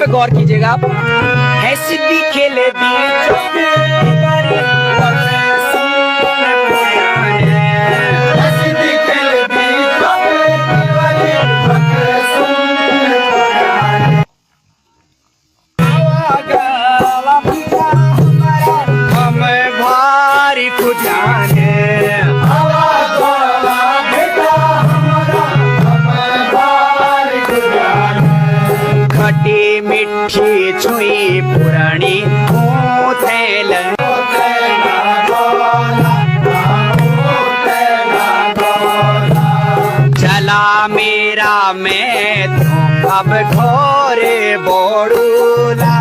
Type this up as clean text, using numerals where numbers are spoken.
पे गौर कीजिएगा आप। है सिद्धि खेले खटी मिठी छुई पुरानी चला मेरा मैं तो अब घोरे बोड़ूला